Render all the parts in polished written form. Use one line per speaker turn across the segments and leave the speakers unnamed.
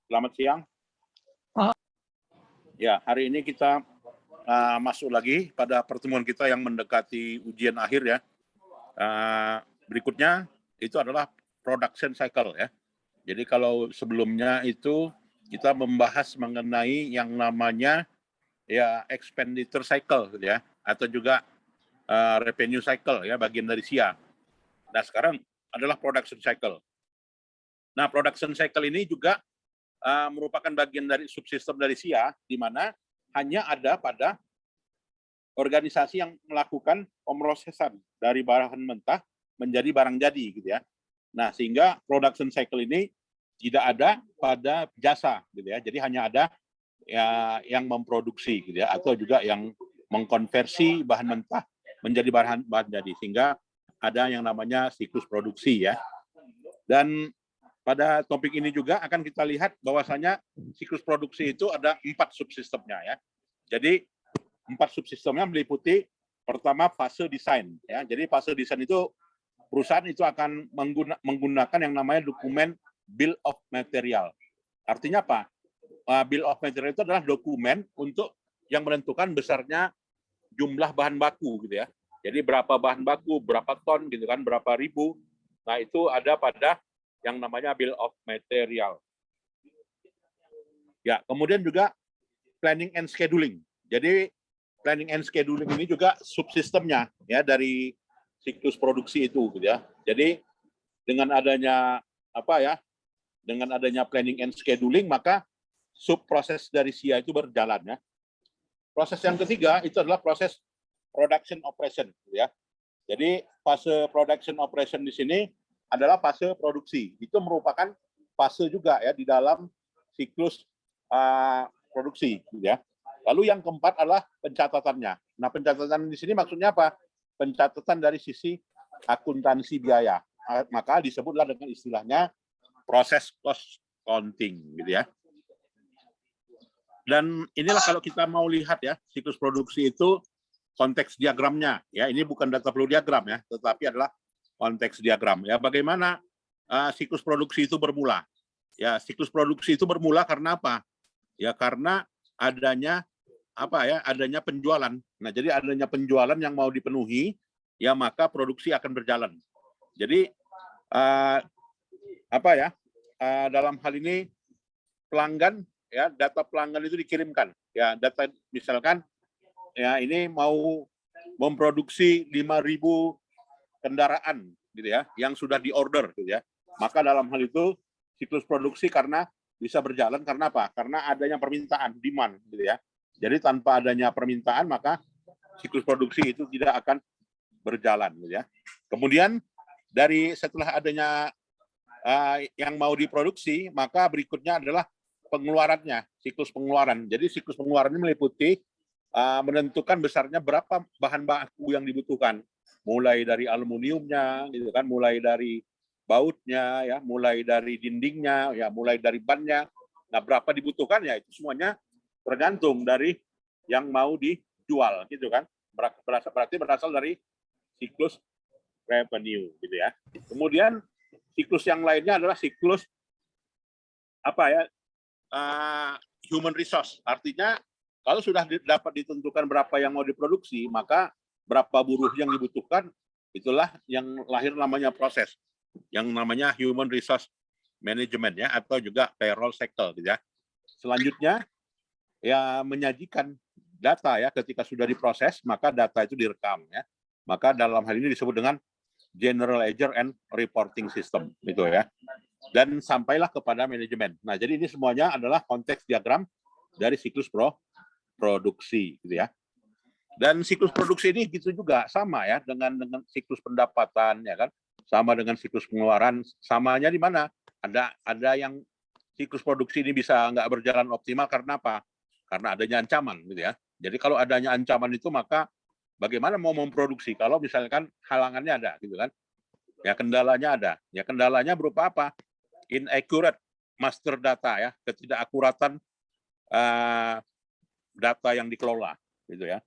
Selamat siang. Ya, hari ini kita masuk lagi pada pertemuan kita yang mendekati ujian akhir ya. Berikutnya itu adalah production cycle ya. Jadi kalau sebelumnya itu kita membahas mengenai yang namanya ya expenditure cycle gitu ya, atau juga revenue cycle ya, bagian dari SIA. Nah sekarang adalah production cycle. Nah production cycle ini juga merupakan bagian dari subsistem dari SIA, di mana hanya ada pada organisasi yang melakukan pemrosesan dari bahan mentah menjadi barang jadi gitu ya. Nah, sehingga production cycle ini tidak ada pada jasa gitu ya. Jadi hanya ada ya yang memproduksi gitu ya, atau juga yang mengkonversi bahan mentah menjadi bahan jadi, sehingga ada yang namanya siklus produksi ya. Dan pada topik ini juga akan kita lihat bahwasanya siklus produksi itu ada 4 subsistemnya ya. Jadi 4 subsistemnya meliputi pertama fase desain ya. Jadi fase desain itu perusahaan itu akan menggunakan yang namanya dokumen bill of material. Artinya apa? Bill of material itu adalah dokumen untuk yang menentukan besarnya jumlah bahan baku gitu ya. Jadi berapa bahan baku, berapa ton gitu kan, berapa ribu. Nah, itu ada pada yang namanya bill of material. Ya, kemudian juga planning and scheduling. Jadi planning and scheduling ini juga subsistemnya ya dari siklus produksi itu gitu ya. Jadi dengan adanya apa ya? Dengan adanya planning and scheduling, maka sub proses dari SIA itu berjalan ya. Proses yang ketiga itu adalah proses production operation gitu ya. Jadi fase production operation di sini adalah fase produksi. Itu merupakan fase juga ya di dalam siklus produksi gitu ya. Lalu yang keempat adalah pencatatannya. Nah, pencatatan di sini maksudnya apa? Pencatatan dari sisi akuntansi biaya. Maka disebutlah dengan istilahnya proses cost counting gitu ya. Dan inilah kalau kita mau lihat ya, siklus produksi itu konteks diagramnya ya. Ini bukan data flow diagram ya, tetapi adalah konteks diagram ya. Bagaimana siklus produksi itu bermula? Ya, siklus produksi itu bermula karena apa? Ya karena adanya apa ya? Adanya penjualan. Nah, jadi adanya penjualan yang mau dipenuhi, ya maka produksi akan berjalan. Jadi apa ya? Dalam hal ini pelanggan ya, data pelanggan itu dikirimkan. Ya, data misalkan ya ini mau memproduksi 5.000 kendaraan gitu ya, yang sudah diorder gitu ya. Maka dalam hal itu siklus produksi karena bisa berjalan karena apa? Karena adanya permintaan, demand gitu ya. Jadi tanpa adanya permintaan maka siklus produksi itu tidak akan berjalan gitu ya. Kemudian dari setelah adanya yang mau diproduksi, maka berikutnya adalah pengeluarannya, siklus pengeluaran. Jadi siklus pengeluaran ini meliputi menentukan besarnya berapa bahan baku yang dibutuhkan, mulai dari aluminiumnya, gitu kan, mulai dari bautnya, ya, mulai dari dindingnya, ya, mulai dari bannya. Nah, berapa dibutuhkan ya itu semuanya tergantung dari yang mau dijual, gitu kan. Berarti berasal dari siklus revenue, gitu ya. Kemudian siklus yang lainnya adalah siklus apa ya? Human resource. Artinya kalau sudah dapat ditentukan berapa yang mau diproduksi, maka berapa buruh yang dibutuhkan, itulah yang lahir namanya proses, yang namanya human resource management ya, atau juga payroll cycle gitu ya. Selanjutnya ya menyajikan data ya, ketika sudah diproses maka data itu direkam ya. Maka dalam hal ini disebut dengan general ledger and reporting system itu ya. Dan sampailah kepada manajemen. Nah, jadi ini semuanya adalah konteks diagram dari siklus produksi gitu ya. Dan siklus produksi ini gitu juga sama ya dengan siklus pendapatan ya kan. Sama dengan siklus pengeluaran. Samanya di mana? Ada yang siklus produksi ini bisa nggak berjalan optimal karena apa? Karena adanya ancaman gitu ya. Jadi kalau adanya ancaman itu maka bagaimana mau memproduksi kalau misalkan halangannya ada gitu kan? Ya kendalanya ada. Ya kendalanya berupa apa? Inaccurate master data ya, ketidakakuratan data yang dikelola gitu ya.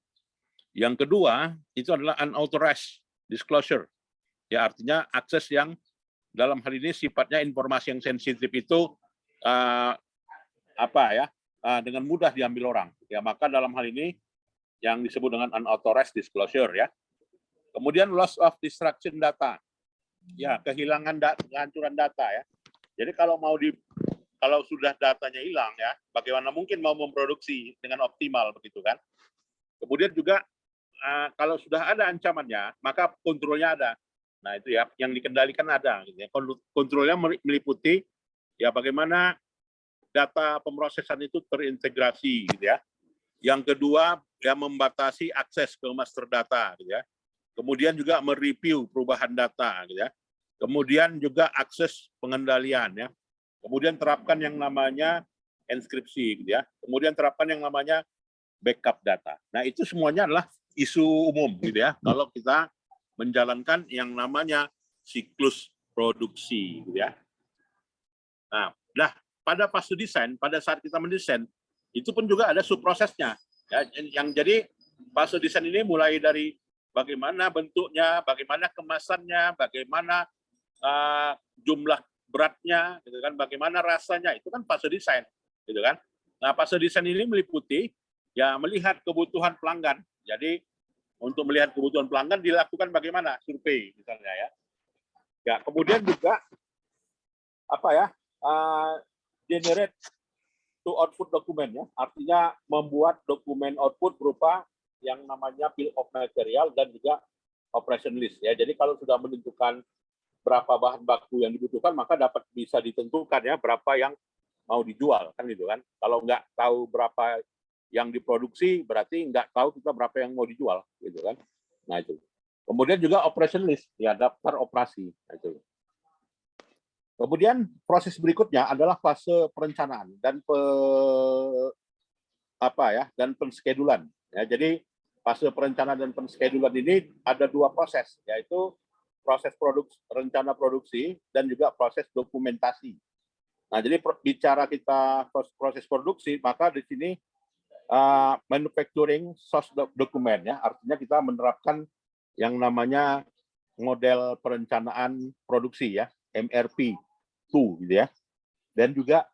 Yang kedua itu adalah unauthorized disclosure. Ya artinya akses yang dalam hal ini sifatnya informasi yang sensitif itu dengan mudah diambil orang. Ya, maka dalam hal ini yang disebut dengan unauthorized disclosure ya. Kemudian loss of destruction data. Ya, kehancuran data ya. Jadi kalau sudah datanya hilang ya, bagaimana mungkin mau memproduksi dengan optimal begitu kan? Kemudian juga kalau sudah ada ancamannya, maka kontrolnya ada. Nah, itu ya yang dikendalikan ada gitu ya. Kontrolnya meliputi ya bagaimana data pemrosesan itu terintegrasi gitu ya. Yang kedua ya membatasi akses ke master data gitu ya. Kemudian juga mereview perubahan data gitu ya. Kemudian juga akses pengendalian ya. Kemudian terapkan yang namanya enskripsi gitu ya. Kemudian terapkan yang namanya backup data. Nah, itu semuanya adalah isu umum gitu ya. Kalau kita menjalankan yang namanya siklus produksi gitu ya. Nah, pada fase desain, pada saat kita mendesain, itu pun juga ada subprosesnya. Ya, yang jadi fase desain ini mulai dari bagaimana bentuknya, bagaimana kemasannya, bagaimana jumlah beratnya, gitu kan, bagaimana rasanya, itu kan fase desain, gitu kan. Nah, fase desain ini meliputi ya melihat kebutuhan pelanggan. Jadi untuk melihat kebutuhan pelanggan dilakukan bagaimana survei misalnya ya. Ya, kemudian juga generate to output dokumen ya, artinya membuat dokumen output berupa yang namanya bill of material dan juga operation list ya. Jadi kalau sudah menentukan berapa bahan baku yang dibutuhkan, maka dapat bisa ditentukan ya berapa yang mau dijual kan gitu kan. Kalau nggak tahu berapa yang diproduksi, berarti nggak tahu kita berapa yang mau dijual gitu kan. Nah itu. Kemudian juga operation list ya, daftar operasi. Nah, itu. Kemudian proses berikutnya adalah fase perencanaan dan penschedulan. Ya, jadi fase perencanaan dan penschedulan ini ada dua proses, yaitu proses rencana produksi dan juga proses dokumentasi. Nah, jadi bicara kita proses produksi, maka di sini manufacturing source document ya, artinya kita menerapkan yang namanya model perencanaan produksi ya, MRP 2 gitu ya. Dan juga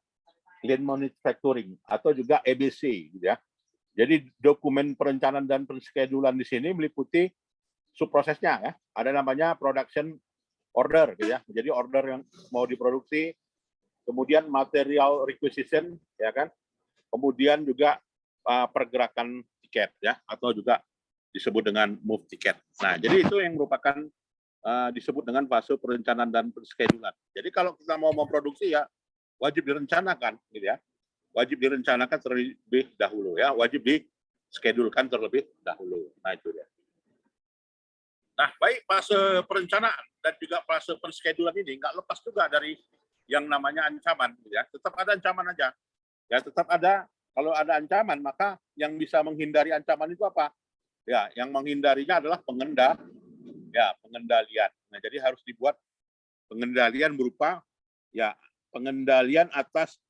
lean manufacturing atau juga EBC gitu ya. Jadi dokumen perencanaan dan penschedulan di sini meliputi subprosesnya ya. Ada namanya production order gitu ya. Jadi order yang mau diproduksi, kemudian material requisition ya kan. Kemudian juga pergerakan tiket ya, atau juga disebut dengan move tiket. Nah, jadi itu yang merupakan disebut dengan fase perencanaan dan penschedulan. Jadi kalau kita mau memproduksi ya wajib direncanakan gitu ya. Wajib direncanakan terlebih dahulu ya, wajib dischedulekan terlebih dahulu. Nah, itu dia. Nah, baik fase perencanaan dan juga fase penschedulan ini nggak lepas juga dari yang namanya ancaman gitu ya. Tetap ada ancaman aja. Ya, tetap ada. Kalau ada ancaman, maka yang bisa menghindari ancaman itu apa? Ya, yang menghindarinya adalah pengendalian. Nah, jadi harus dibuat pengendalian berupa ya pengendalian atas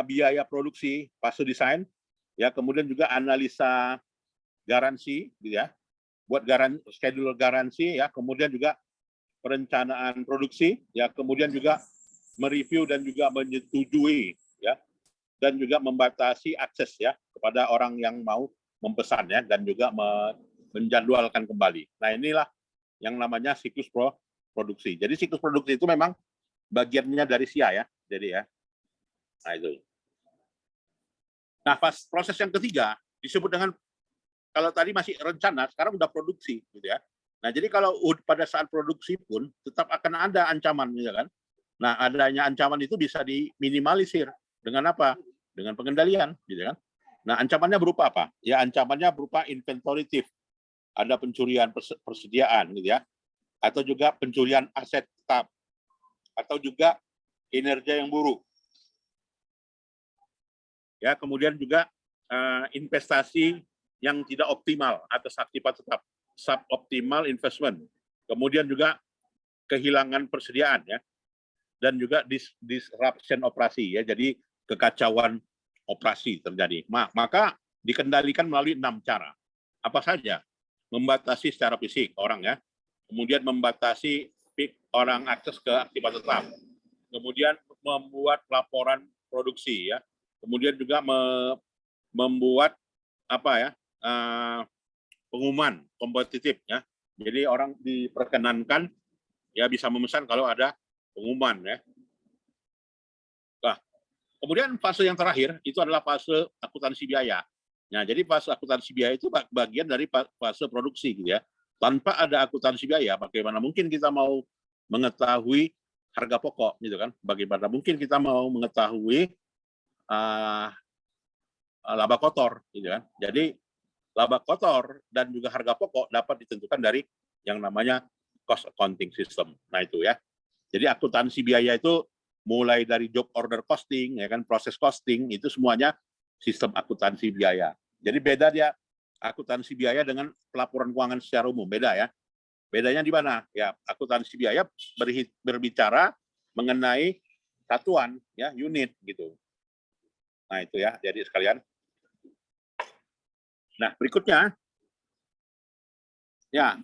biaya produksi fase desain, ya kemudian juga analisa garansi, gitu ya, buat schedule garansi, ya kemudian juga perencanaan produksi, ya kemudian juga mereview dan juga menyetujui, ya dan juga membatasi akses ya kepada orang yang mau memesan ya dan juga menjadwalkan kembali. Nah, inilah yang namanya siklus produksi. Jadi siklus produksi itu memang bagiannya dari SIA ya. Jadi ya. Nah, itu. Nah, proses yang ketiga disebut dengan kalau tadi masih rencana, sekarang udah produksi gitu ya. Nah, jadi kalau pada saat produksi pun tetap akan ada ancaman ya kan. Nah, adanya ancaman itu bisa diminimalisir dengan apa? Dengan pengendalian gitu kan. Nah, ancamannya berupa apa? Ya, ancamannya berupa inventory thief. Ada pencurian persediaan gitu ya. Atau juga pencurian aset tetap. Atau juga kinerja yang buruk. Ya, kemudian juga investasi yang tidak optimal atas aktivitas tetap, suboptimal investment. Kemudian juga kehilangan persediaan ya. Dan juga disruption operasi ya. Jadi kekacauan operasi terjadi. Maka dikendalikan melalui 6 cara. Apa saja? Membatasi secara fisik orang ya. Kemudian membatasi orang akses ke aktivitas tetap. Kemudian membuat laporan produksi ya. kemudian juga membuat apa ya, pengumuman kompetitif ya. Jadi orang diperkenankan ya bisa memesan kalau ada pengumuman ya. Nah, kemudian fase yang terakhir itu adalah fase akuntansi biaya. Nah, jadi fase akuntansi biaya itu bagian dari fase produksi gitu ya. Tanpa ada akuntansi biaya, bagaimana mungkin kita mau mengetahui harga pokok gitu kan? Bagaimana mungkin kita mau mengetahui laba kotor gitu kan? Jadi laba kotor dan juga harga pokok dapat ditentukan dari yang namanya cost accounting system. Nah itu ya. Jadi akuntansi biaya itu mulai dari job order costing, ya kan, proses costing itu semuanya sistem akuntansi biaya. Jadi beda dia akuntansi biaya dengan pelaporan keuangan secara umum, beda ya. Bedanya di mana? Ya, akuntansi biaya berbicara mengenai satuan, ya, unit gitu. Nah itu ya, jadi sekalian. Nah berikutnya, ya,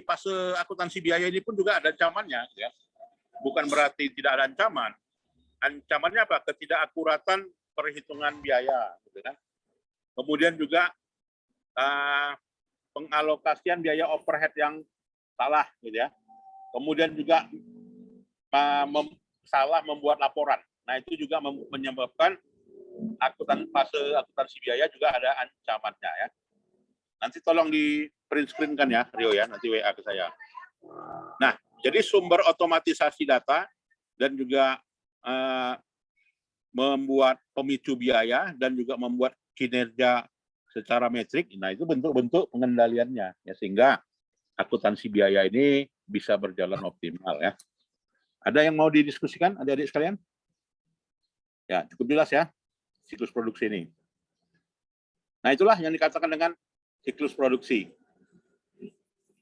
fase akuntansi biaya ini pun juga ada ancamannya, ya. Bukan berarti tidak ada ancaman. Ancamannya apa? Ketidakakuratan perhitungan biaya, gitu kan. Kemudian juga pengalokasian biaya overhead yang salah, gitu ya. Kemudian juga salah membuat laporan. Nah itu juga menyebabkan fase akuntansi biaya juga ada ancamannya ya. Nanti tolong di print screen-kan ya, Rio ya, nanti WA ke saya. Nah, jadi sumber otomatisasi data dan juga membuat pemicu biaya dan juga membuat kinerja secara metrik. Nah, itu bentuk-bentuk pengendaliannya ya, sehingga akuntansi biaya ini bisa berjalan optimal ya. Ada yang mau didiskusikan adik-adik sekalian? Ya, cukup jelas ya siklus produksi ini. Nah, itulah yang dikatakan dengan siklus produksi.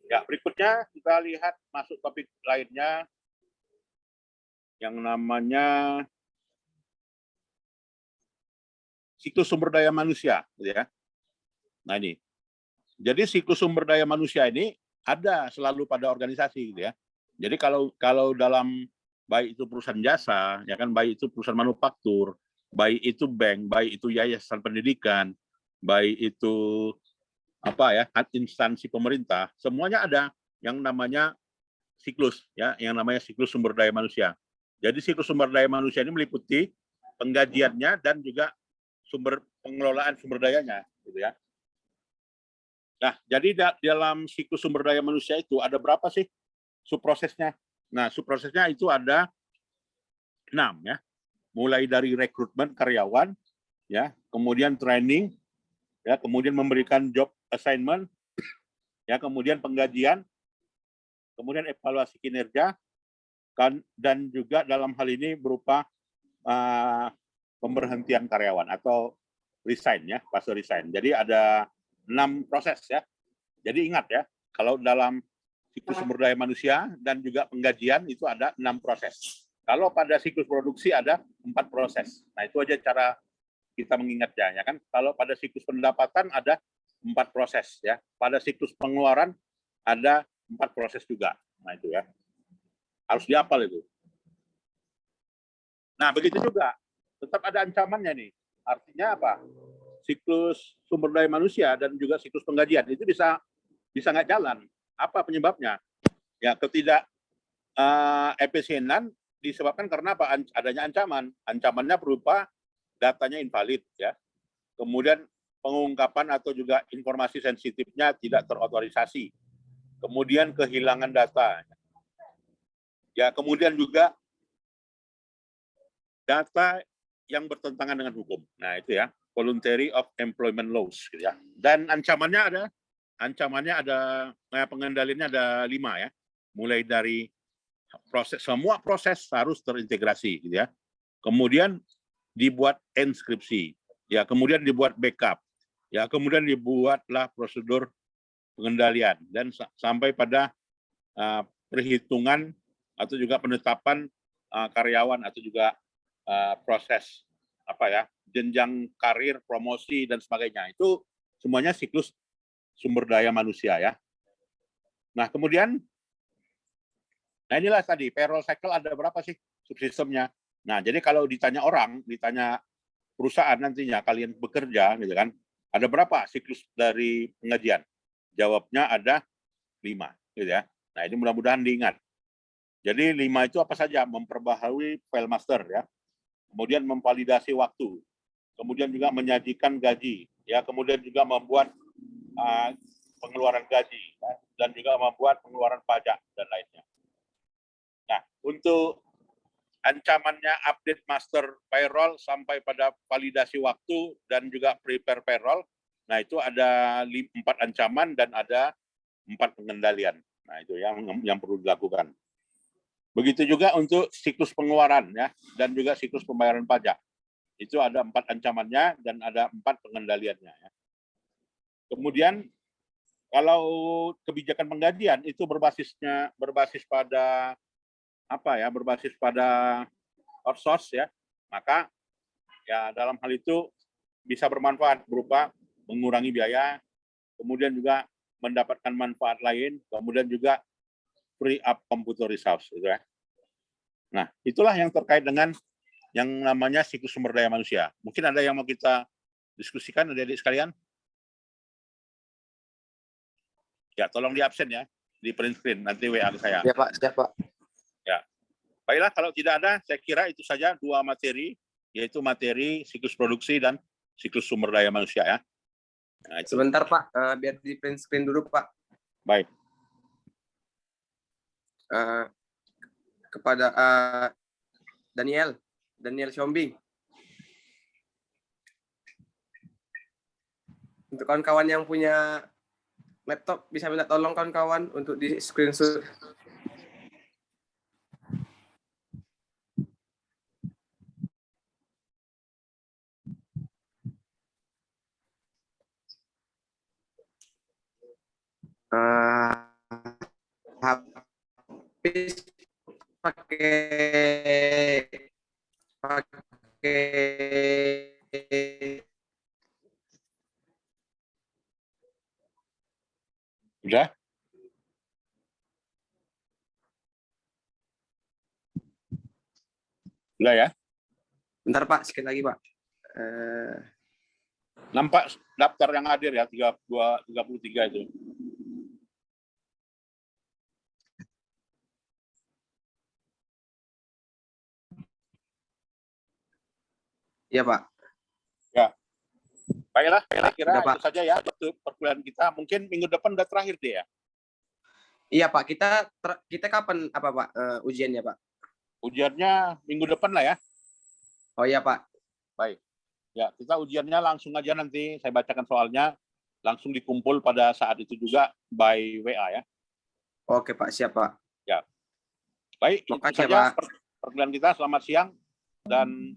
Ya, berikutnya kita lihat masuk topik lainnya yang namanya siklus sumber daya manusia, gitu ya. Nah ini, jadi siklus sumber daya manusia ini ada selalu pada organisasi, gitu ya. Jadi kalau dalam baik itu perusahaan jasa, ya kan, baik itu perusahaan manufaktur, baik itu bank, baik itu yayasan pendidikan, baik itu apa ya, instansi pemerintah, semuanya ada yang namanya siklus, ya, yang namanya siklus sumber daya manusia. Jadi siklus sumber daya manusia ini meliputi penggajiannya dan juga pengelolaan sumber dayanya, gitu ya. Nah, jadi dalam siklus sumber daya manusia itu ada berapa sih subprosesnya? Nah, subprosesnya itu ada 6 ya. Mulai dari rekrutmen karyawan, ya, kemudian training, ya, kemudian memberikan job assignment, ya, kemudian penggajian, kemudian evaluasi kinerja, dan juga dalam hal ini berupa pemberhentian karyawan atau resign ya, fase resign. Jadi ada 6 proses ya. Jadi ingat ya, kalau dalam siklus sumber daya manusia dan juga penggajian itu ada 6 proses. Kalau pada siklus produksi ada 4 proses. Nah itu aja cara kita mengingatnya ya kan. Kalau pada siklus pendapatan ada 4 proses ya. Pada siklus pengeluaran ada 4 proses juga. Nah itu ya. Harus dihafal itu. Nah begitu juga. Tetap ada ancamannya nih. Artinya apa? Siklus sumber daya manusia dan juga siklus penggajian itu bisa nggak jalan. Apa penyebabnya? Ya ketidak efisienan disebabkan karena apa? Adanya ancaman. Ancamannya berupa datanya invalid ya. Kemudian pengungkapan atau juga informasi sensitifnya tidak terotorisasi. Kemudian kehilangan data. Ya, kemudian juga data yang bertentangan dengan hukum. Nah, itu ya, voluntary of employment laws gitu ya. Dan ancamannya ada pengendaliannya ada 5 ya. Mulai dari semua proses harus terintegrasi gitu ya. Kemudian dibuat enskripsi, ya, kemudian dibuat backup, ya, kemudian dibuatlah prosedur pengendalian dan sampai pada perhitungan atau juga penetapan karyawan atau juga proses apa ya, jenjang karir, promosi dan sebagainya. Itu semuanya siklus sumber daya manusia ya. Nah, kemudian inilah tadi payroll cycle ada berapa sih subsistemnya? Nah, jadi kalau ditanya orang, ditanya perusahaan nantinya kalian bekerja, gitu kan, ada berapa siklus dari pengajian? Jawabnya ada 5, gitu ya. Nah, ini mudah-mudahan diingat. Jadi 5 itu apa saja? Memperbaharui file master, ya. Kemudian memvalidasi waktu, kemudian juga menyajikan gaji, ya. Kemudian juga membuat pengeluaran gaji, ya, dan juga membuat pengeluaran pajak dan lainnya. Nah, untuk ancamannya update master payroll sampai pada validasi waktu dan juga prepare payroll. Nah, itu ada 4 ancaman dan ada 4 pengendalian. Nah, itu yang perlu dilakukan. Begitu juga untuk siklus pengeluaran, ya, dan juga siklus pembayaran pajak. Itu ada 4 ancamannya dan ada 4 pengendaliannya, ya. Kemudian kalau kebijakan penggajian itu berbasis pada apa ya? Berbasis pada outsource, ya. Maka ya dalam hal itu bisa bermanfaat berupa mengurangi biaya, kemudian juga mendapatkan manfaat lain, kemudian juga free up computer resource, gitu ya. Nah, itulah yang terkait dengan yang namanya siklus sumber daya manusia. Mungkin ada yang mau kita diskusikan, adik-adik sekalian? Ya, tolong di absen ya, di print screen, nanti WA ke saya.
Ya Pak, siap Pak.
Ya, baiklah, kalau tidak ada, saya kira itu saja 2 materi, yaitu materi siklus produksi dan siklus sumber daya manusia, ya. Nah, itu.
Sebentar Pak, biar di print screen dulu Pak.
Baik.
Kepada Daniel Siombing. Untuk kawan-kawan yang punya laptop, bisa minta tolong kawan-kawan untuk di screenshot. Habis pakai
Sudah? Sudah ya?
Bentar Pak, sekali lagi Pak.
Nampak daftar yang hadir ya, 33 itu.
Iya Pak.
Ya. Baiklah, saya kira
Udah, Pak.
itu saja ya untuk perkuliahan kita. Mungkin minggu depan udah terakhir deh ya.
Iya Pak, kita kapan apa Pak ujiannya Pak?
Ujiannya minggu depan lah ya.
Oh iya Pak.
Baik. Ya, kita ujiannya langsung aja nanti saya bacakan soalnya, langsung dikumpul pada saat itu juga by WA ya.
Oke Pak, siap Pak.
Ya. Baik,
Makasih,
itu saja
Pak.
perkuliahan kita. Selamat siang dan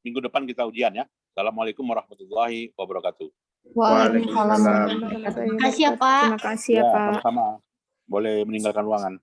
minggu depan kita ujian ya. Assalamualaikum warahmatullahi wabarakatuh.
Waalaikumsalam warahmatullahi wabarakatuh.
Terima kasih ya, Pak.
Terima kasih ya, Pak.
Sama-sama. Boleh meninggalkan ruangan.